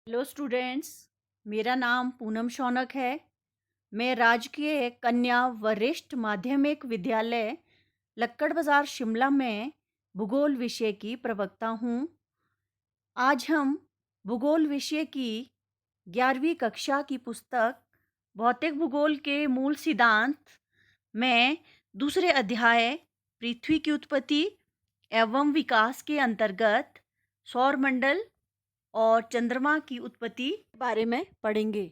Hello students, मेरा नाम पूनम शौनक है। मैं राजकीय कन्या वरिष्ठ माध्यमिक विद्यालय लक्कड़ बाज़ार शिमला में भूगोल विषय की प्रवक्ता हूँ। आज हम भूगोल विषय की 11वीं कक्षा की पुस्तक भौतिक भूगोल के मूल सिद्धांत में दूसरे अध्याय पृथ्वी की उत्पत्ति एवं विकास के अंतर्गत सौरमंडल और चंद्रमा की उत्पत्ति के बारे में पढ़ेंगे।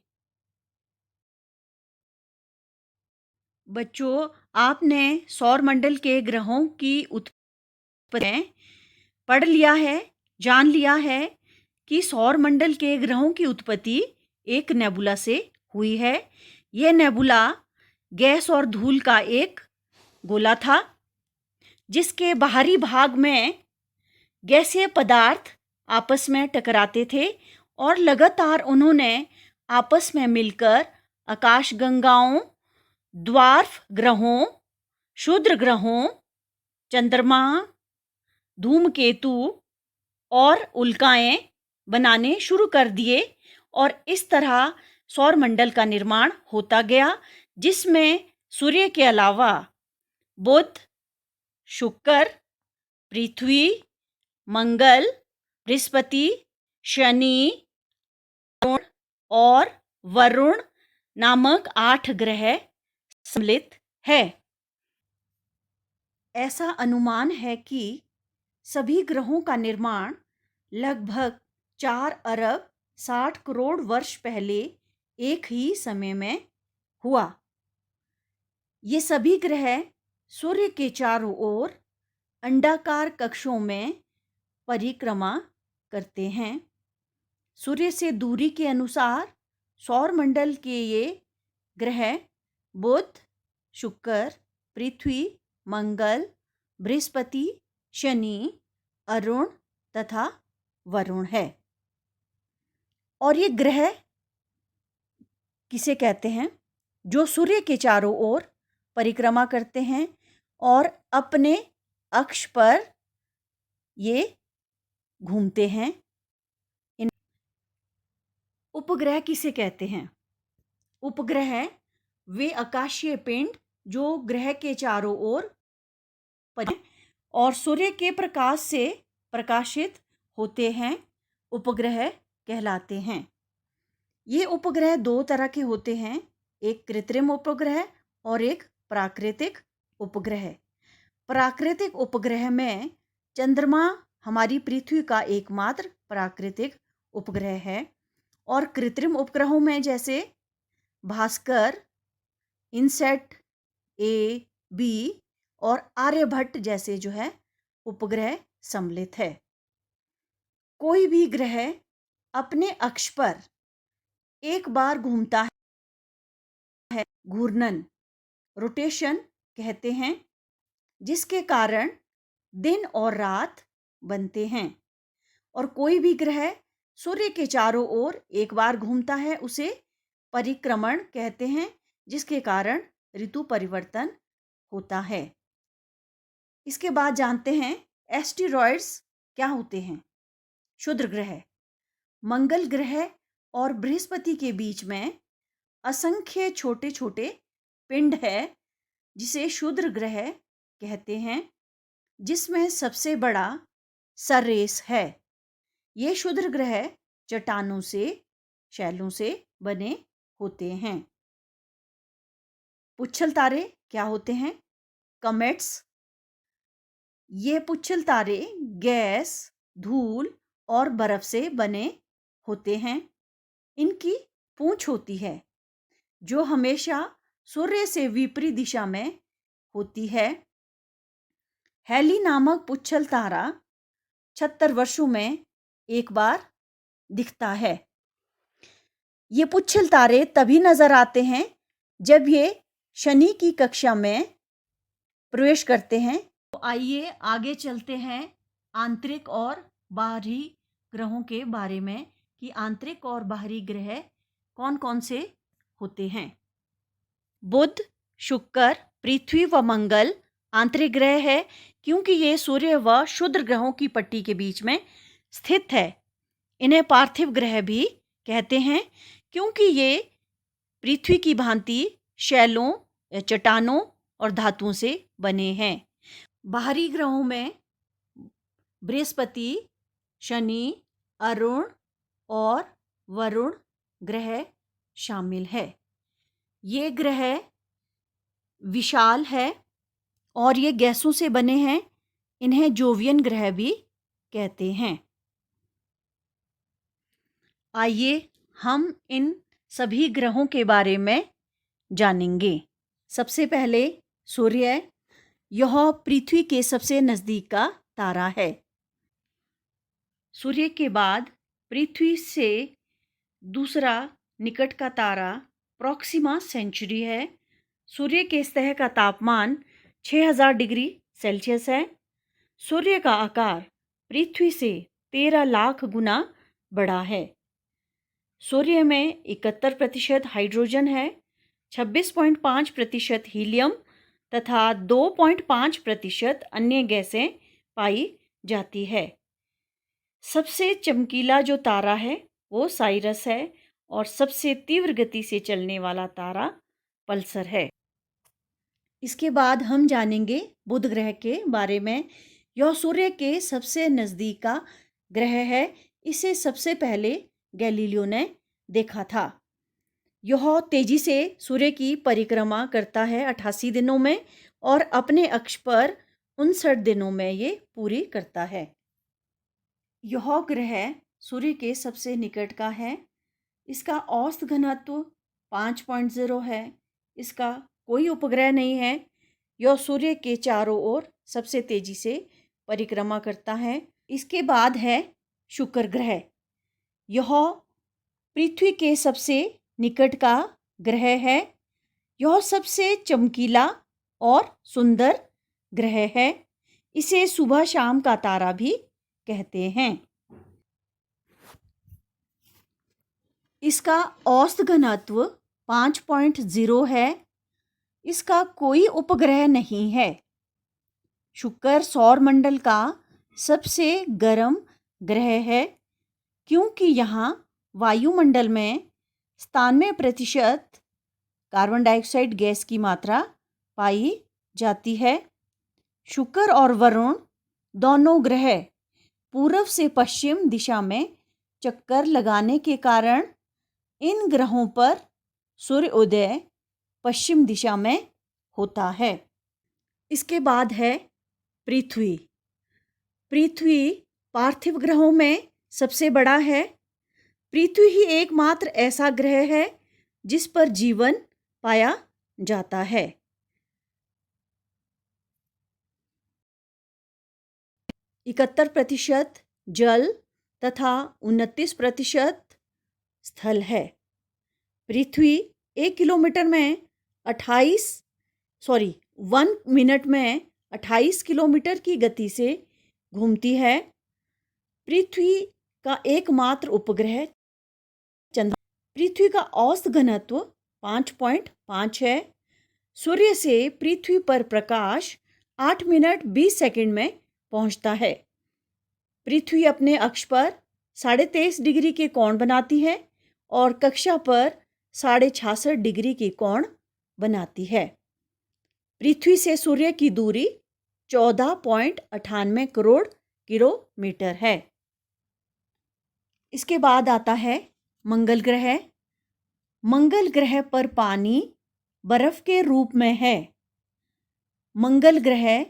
बच्चों, आपने सौरमंडल के ग्रहों की उत्पत्ति पढ़ लिया है, जान लिया है कि सौरमंडल के ग्रहों की उत्पत्ति एक नेबुला से हुई है। यह नेबुला गैस और धूल का एक गोला था, जिसके बाहरी भाग में गैसीय पदार्थ आपस में टकराते थे और लगातार उन्होंने आपस में मिलकर आकाशगंगाओं, द्वार्फ ग्रहों, क्षुद्र ग्रहों, चंद्रमा, धूमकेतु और उल्काएं बनाने शुरू कर दिए और इस तरह सौरमंडल का निर्माण होता गया, जिसमें सूर्य के अलावा बुध, शुक्र, पृथ्वी, मंगल, बृहस्पति, शनि और वरुण नामक 8 ग्रह सम्मिलित है। ऐसा अनुमान है कि सभी ग्रहों का निर्माण लगभग 4 अरब 60 करोड़ वर्ष पहले एक ही समय में हुआ। ये सभी ग्रह सूर्य के चारों ओर अंडाकार कक्षों में परिक्रमा करते हैं। सूर्य से दूरी के अनुसार सौरमंडल के ये ग्रह बुध, शुक्र, पृथ्वी, मंगल, बृहस्पति, शनि, अरुण तथा वरुण है। और ये ग्रह किसे कहते हैं? जो सूर्य के चारों ओर परिक्रमा करते हैं और अपने अक्ष पर ये घूमते हैं। उपग्रह किसे कहते हैं? उपग्रह वे आकाशीय पिंड जो ग्रह के चारों ओर और सूर्य के प्रकाश से प्रकाशित होते हैं, उपग्रह कहलाते हैं। ये उपग्रह 2 तरह के होते हैं, एक कृत्रिम उपग्रह और एक प्राकृतिक उपग्रह। प्राकृतिक उपग्रह में चंद्रमा हमारी पृथ्वी का एकमात्र प्राकृतिक उपग्रह है और कृत्रिम उपग्रहों में जैसे भास्कर, इनसैट ए, बी और आर्यभट्ट जैसे जो है उपग्रह सम्मिलित है। कोई भी ग्रह अपने अक्ष पर एक बार घूमता है, घूर्णन, रोटेशन कहते हैं, जिसके कारण दिन और रात बनते हैं। और कोई भी ग्रह सूर्य के चारों ओर एक बार घूमता है, उसे परिक्रमण कहते हैं, जिसके कारण ऋतु परिवर्तन होता है। इसके बाद जानते हैं एस्टेरॉयड्स क्या होते हैं। क्षुद्र ग्रह मंगल ग्रह और बृहस्पति के बीच में असंख्य छोटे छोटे पिंड है, जिसे क्षुद्र ग्रह कहते हैं, जिसमें सबसे बड़ा सरेस है। ये क्षुद्र ग्रह चट्टानों से, शैलों से बने होते हैं। पुच्छल तारे क्या होते हैं? कमेट्स। ये पुच्छल तारे गैस, धूल और बर्फ से बने होते हैं। इनकी पूंछ होती है जो हमेशा सूर्य से विपरीत दिशा में होती है। हैली नामक पुच्छल तारा 76 वर्षों में एक बार दिखता है। ये पुच्छल तारे तभी नजर आते हैं जब ये शनि की कक्षा में प्रवेश करते हैं। तो आइए आगे चलते हैं आंतरिक और बाहरी ग्रहों के बारे में कि आंतरिक और बाहरी ग्रह कौन कौन से होते हैं। बुध, शुक्र, पृथ्वी व मंगल आंतरिक ग्रह है, क्योंकि ये सूर्य व क्षुद्र ग्रहों की पट्टी के बीच में स्थित है। इन्हें पार्थिव ग्रह भी कहते हैं क्योंकि ये पृथ्वी की भांति शैलों, चट्टानों और धातुओं से बने हैं। बाहरी ग्रहों में बृहस्पति, शनि, अरुण और वरुण ग्रह शामिल है। ये ग्रह विशाल है और ये गैसों से बने हैं। इन्हें जोवियन ग्रह भी कहते हैं। आइए हम इन सभी ग्रहों के बारे में जानेंगे। सबसे पहले सूर्य, यह पृथ्वी के सबसे नज़दीक का तारा है। सूर्य के बाद पृथ्वी से दूसरा निकट का तारा प्रॉक्सिमा सेंचुरी है। सूर्य के सतह का तापमान 6000 डिग्री सेल्सियस है। सूर्य का आकार पृथ्वी से 13 लाख गुना बड़ा है। सूर्य में 71% हाइड्रोजन है, 26.5% हीलियम तथा 2.5% अन्य गैसें पाई जाती है। सबसे चमकीला जो तारा है वो साइरस है और सबसे तीव्र गति से चलने वाला तारा पल्सर है। इसके बाद हम जानेंगे बुध ग्रह के बारे में। यह सूर्य के सबसे नज़दीक का ग्रह है। इसे सबसे पहले गैलीलियो ने देखा था। यह तेजी से सूर्य की परिक्रमा करता है 88 दिनों में और अपने अक्ष पर 59 दिनों में ये पूरी करता है। यह ग्रह सूर्य के सबसे निकट का है। इसका औसत घनत्व 5.0 है। इसका कोई उपग्रह नहीं है। यह सूर्य के चारों ओर सबसे तेजी से परिक्रमा करता है। इसके बाद है शुक्र ग्रह। यह पृथ्वी के सबसे निकट का ग्रह है। यह सबसे चमकीला और सुंदर ग्रह है। इसे सुबह शाम का तारा भी कहते हैं। इसका औसत घनत्व 5.0 है। इसका कोई उपग्रह नहीं है। शुक्र सौर मंडल का सबसे गर्म ग्रह है क्योंकि यहाँ वायुमंडल में 97% कार्बन डाइऑक्साइड गैस की मात्रा पाई जाती है। शुक्र और वरुण दोनों ग्रह पूर्व से पश्चिम दिशा में चक्कर लगाने के कारण इन ग्रहों पर सूर्योदय पश्चिम दिशा में होता है। इसके बाद है पृथ्वी। पृथ्वी पार्थिव ग्रहों में सबसे बड़ा है। पृथ्वी ही एकमात्र ऐसा ग्रह है जिस पर जीवन पाया जाता है। 71% जल तथा 29% स्थल है। पृथ्वी 1 किलोमीटर में 1 मिनट में 28 किलोमीटर की गति से घूमती है। पृथ्वी का एकमात्र उपग्रह चंद्रमा। पृथ्वी का औसत घनत्व 5.5 है। सूर्य से पृथ्वी पर प्रकाश 8 मिनट 20 सेकंड में पहुंचता है। पृथ्वी अपने अक्ष पर 23.5 डिग्री के कोण बनाती है और कक्षा पर 66.5 डिग्री की कोण बनाती है। पृथ्वी से सूर्य की दूरी 14.98 करोड़ किलोमीटर है। इसके बाद आता है मंगल ग्रह। मंगल ग्रह पर पानी बर्फ के रूप में है। मंगल ग्रह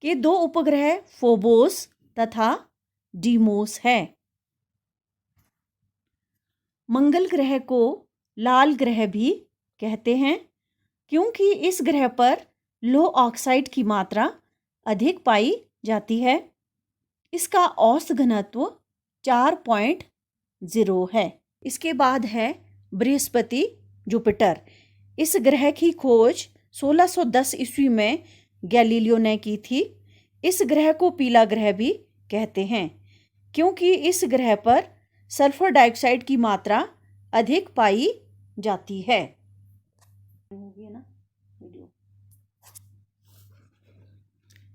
के 2 उपग्रह फोबोस तथा डीमोस है। मंगल ग्रह को लाल ग्रह भी कहते हैं क्योंकि इस ग्रह पर लौह ऑक्साइड की मात्रा अधिक पाई जाती है। इसका औसत घनत्व 4.0 है। इसके बाद है बृहस्पति जुपिटर। इस ग्रह की खोज 1610 ईस्वी में गैलीलियो ने की थी। इस ग्रह को पीला ग्रह भी कहते हैं क्योंकि इस ग्रह पर सल्फर डाइऑक्साइड की मात्रा अधिक पाई जाती है।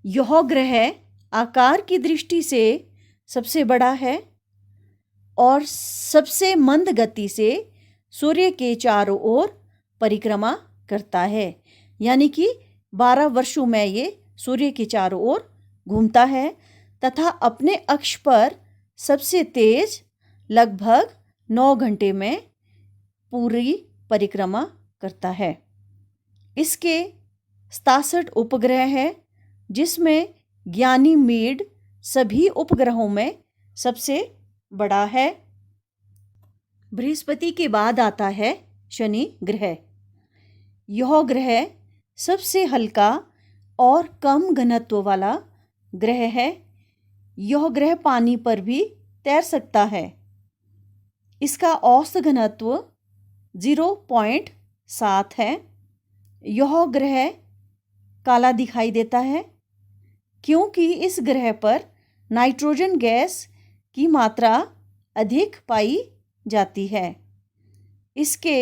यह ग्रह आकार की दृष्टि से सबसे बड़ा है। और सबसे मंद गति से सूर्य के चारों ओर परिक्रमा करता है। यानी कि 12 वर्षों में ये सूर्य के चारों ओर घूमता है तथा अपने अक्ष पर सबसे तेज लगभग 9 घंटे में पूरी परिक्रमा करता है। इसके 67 उपग्रह हैं, जिसमें ज्ञानीमेड सभी उपग्रहों में सबसे बड़ा है। बृहस्पति के बाद आता है शनि ग्रह। यह ग्रह सबसे हल्का और कम घनत्व वाला ग्रह है। यह ग्रह पानी पर भी तैर सकता है। इसका औसत घनत्व 0.7 है। यह ग्रह काला दिखाई देता है क्योंकि इस ग्रह पर नाइट्रोजन गैस की मात्रा अधिक पाई जाती है। इसके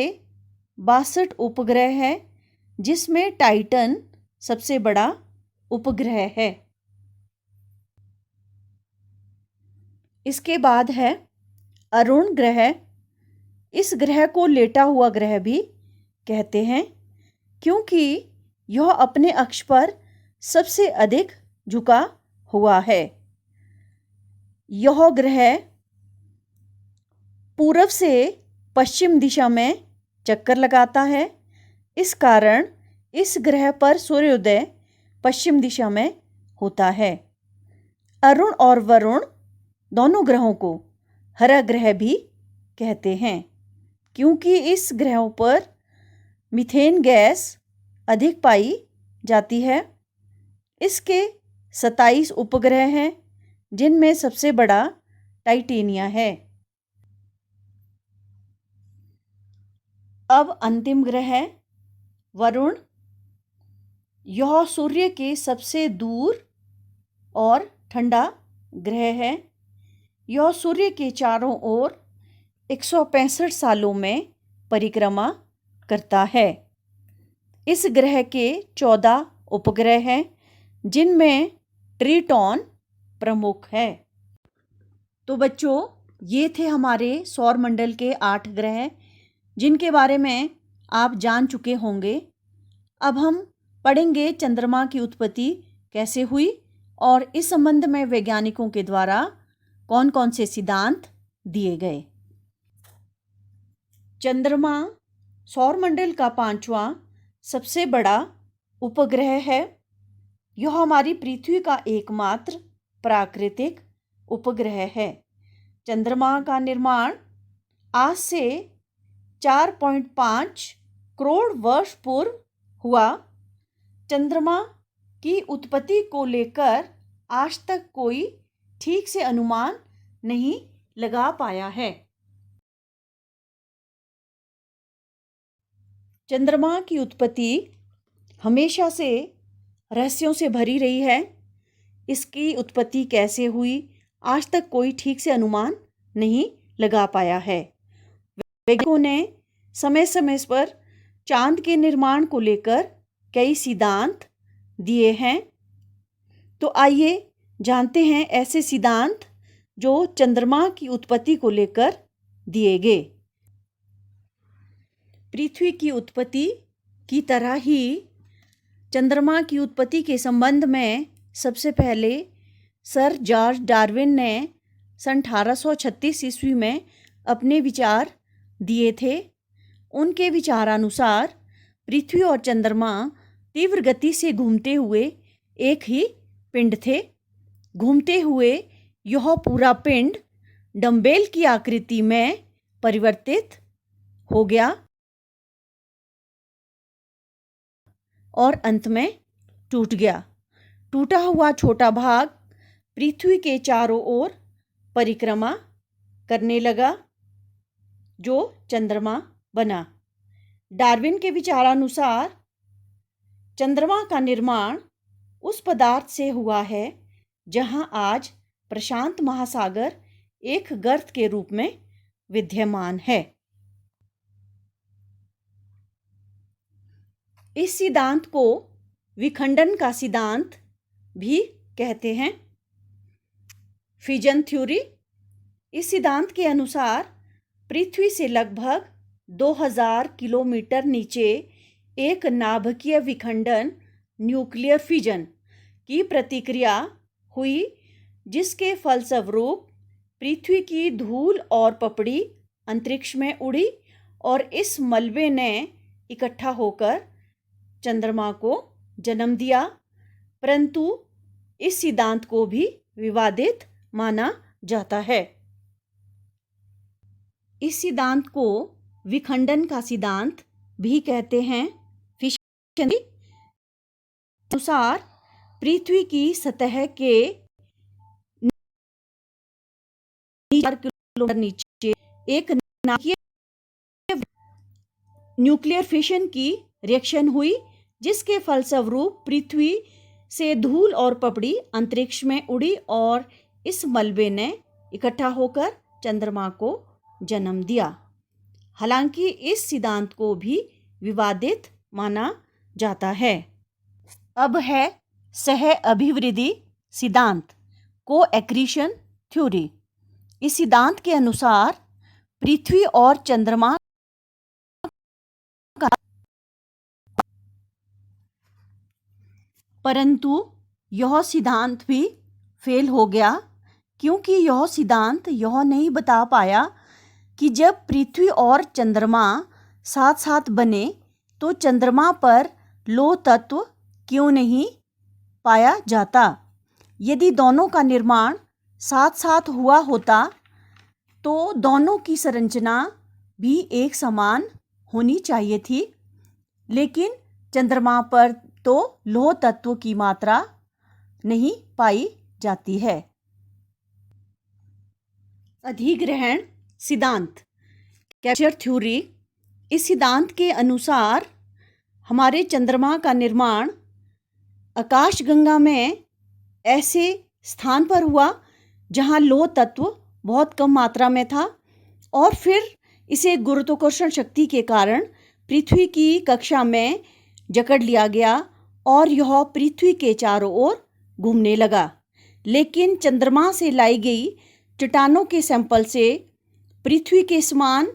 62 उपग्रह हैं, जिसमें टाइटन सबसे बड़ा उपग्रह है। इसके बाद है अरुण ग्रह। इस ग्रह को लेटा हुआ ग्रह भी कहते हैं क्योंकि यह अपने अक्ष पर सबसे अधिक झुका हुआ है। यह ग्रह पूर्व से पश्चिम दिशा में चक्कर लगाता है। इस कारण इस ग्रह पर सूर्योदय पश्चिम दिशा में होता है। अरुण और वरुण दोनों ग्रहों को हरा ग्रह भी कहते हैं क्योंकि इस ग्रहों पर मीथेन गैस अधिक पाई जाती है। इसके 27 उपग्रह हैं, जिनमें सबसे बड़ा टाइटेनिया है। अब अंतिम ग्रह है वरुण। यह सूर्य के सबसे दूर और ठंडा ग्रह है। यह सूर्य के चारों ओर 165 सालों में परिक्रमा करता है। इस ग्रह के 14 उपग्रह हैं, जिनमें ट्रिटॉन प्रमुख है। तो बच्चों, ये थे हमारे सौर मंडल के 8 ग्रह, जिनके बारे में आप जान चुके होंगे। अब हम पढ़ेंगे चंद्रमा की उत्पत्ति कैसे हुई और इस संबंध में वैज्ञानिकों के द्वारा कौन कौन से सिद्धांत दिए गए। चंद्रमा सौरमंडल का 5वां सबसे बड़ा उपग्रह है। यह हमारी पृथ्वी का एकमात्र प्राकृतिक उपग्रह है। चंद्रमा का निर्माण आज से 4.5 करोड़ वर्ष पूर्व हुआ। चंद्रमा की उत्पत्ति को लेकर आज तक कोई ठीक से अनुमान नहीं लगा पाया है। चंद्रमा की उत्पत्ति हमेशा से रहस्यों से भरी रही है। इसकी उत्पत्ति कैसे हुई, आज तक कोई ठीक से अनुमान नहीं लगा पाया है। वैज्ञानिकों ने समय समय पर चांद के निर्माण को लेकर कई सिद्धांत दिए हैं। तो आइए जानते हैं ऐसे सिद्धांत जो चंद्रमा की उत्पत्ति को लेकर दिए गए। पृथ्वी की उत्पत्ति की तरह ही चंद्रमा की उत्पत्ति के संबंध में सबसे पहले सर जॉर्ज डार्विन ने सन 1836 ईस्वी में अपने विचार दिए थे। उनके विचारानुसार पृथ्वी और चंद्रमा तीव्र गति से घूमते हुए एक ही पिंड थे। घूमते हुए यह पूरा पिंड डंबेल की आकृति में परिवर्तित हो गया और अंत में टूट गया। टूटा हुआ छोटा भाग पृथ्वी के चारों ओर परिक्रमा करने लगा, जो चंद्रमा बना। डार्विन के विचारानुसार चंद्रमा का निर्माण उस पदार्थ से हुआ है जहां आज प्रशांत महासागर एक गर्त के रूप में विद्यमान है। इस सिद्धांत को विखंडन का सिद्धांत भी कहते हैं। फिजन थ्योरी इस सिद्धांत के अनुसार पृथ्वी से लगभग 2000 किलोमीटर नीचे एक नाभिकीय विखंडन न्यूक्लियर फिजन की प्रतिक्रिया हुई, जिसके फलस्वरूप पृथ्वी की धूल और पपड़ी अंतरिक्ष में उड़ी और इस मलबे ने इकट्ठा होकर चंद्रमा को जन्म दिया। परंतु इस सिद्धांत को भी विवादित माना जाता है। इस सिद्धांत को विखंडन का सिद्धांत भी कहते हैं। फिशन के अनुसार पृथ्वी की सतह के 4 किलोमीटर नीचे एक नाभिकीय न्यूक्लियर फिशन की रिएक्शन हुई, जिसके फलस्वरूप पृथ्वी से धूल और पपड़ी अंतरिक्ष में उड़ी और इस मलबे ने इकट्ठा होकर चंद्रमा को जन्म दिया। हालांकि इस सिद्धांत को भी विवादित माना जाता है। अब है सह अभिवृद्धि सिद्धांत, को एक्रीशन थ्योरी। इस सिद्धांत के अनुसार पृथ्वी और चंद्रमा का, परंतु यह सिद्धांत भी फेल हो गया, क्योंकि यह सिद्धांत यह नहीं बता पाया कि जब पृथ्वी और चंद्रमा साथ साथ बने तो चंद्रमा पर लौह तत्व क्यों नहीं पाया जाता। यदि दोनों का निर्माण साथ साथ हुआ होता तो दोनों की संरचना भी एक समान होनी चाहिए थी, लेकिन चंद्रमा पर तो लौह तत्व की मात्रा नहीं पाई जाती है। अधिग्रहण सिद्धांत, कैप्चर थ्योरी। इस सिद्धांत के अनुसार हमारे चंद्रमा का निर्माण आकाशगंगा में ऐसे स्थान पर हुआ जहां लौह तत्व बहुत कम मात्रा में था और फिर इसे गुरुत्वाकर्षण शक्ति के कारण पृथ्वी की कक्षा में जकड़ लिया गया और यह पृथ्वी के चारों ओर घूमने लगा। लेकिन चंद्रमा से लाई गई चट्टानों के सैंपल से पृथ्वी के समान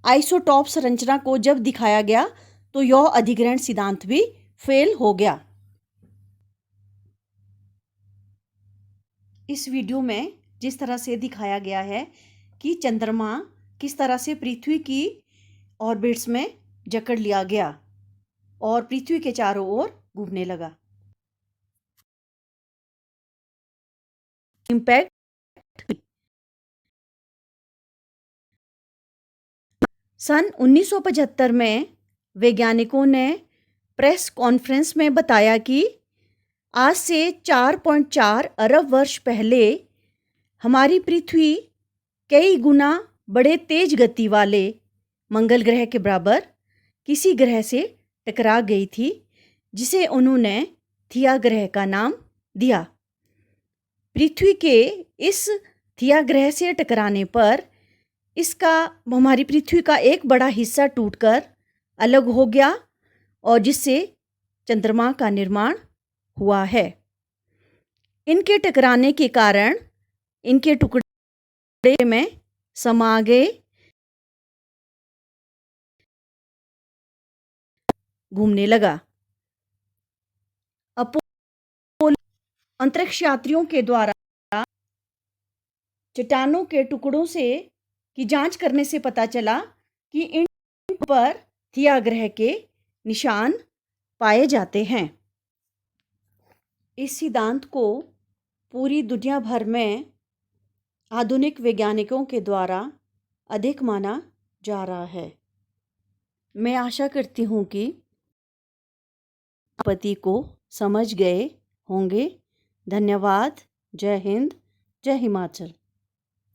आइसोटॉप संरचना को जब दिखाया गया तो यह अधिग्रहण सिद्धांत भी फेल हो गया। इस वीडियो में जिस तरह से दिखाया गया है कि चंद्रमा किस तरह से पृथ्वी की ऑर्बिट्स में जकड़ लिया गया और पृथ्वी के चारों ओर घूमने लगा। इम्पैक्ट। सन 1975 में वैज्ञानिकों ने प्रेस कॉन्फ्रेंस में बताया कि आज से 4.4 अरब वर्ष पहले हमारी पृथ्वी कई गुना बड़े तेज गति वाले मंगल ग्रह के बराबर किसी ग्रह से टकरा गई थी, जिसे उन्होंने थिया ग्रह का नाम दिया। पृथ्वी के इस थिया ग्रह से टकराने पर हमारी पृथ्वी का एक बड़ा हिस्सा टूटकर अलग हो गया और जिससे चंद्रमा का निर्माण हुआ है। इनके टकराने के कारण इनके टुकड़े में समा गए, घूमने लगा। अपोलो अंतरिक्ष यात्रियों के द्वारा चट्टानों के टुकड़ों से की जांच करने से पता चला कि इन पर थिया ग्रह के निशान पाए जाते हैं। इस सिद्धांत को पूरी दुनिया भर में आधुनिक वैज्ञानिकों के द्वारा अधिक माना जा रहा है। मैं आशा करती हूँ कि पति को समझ गए होंगे। धन्यवाद। जय हिंद, जय हिमाचल।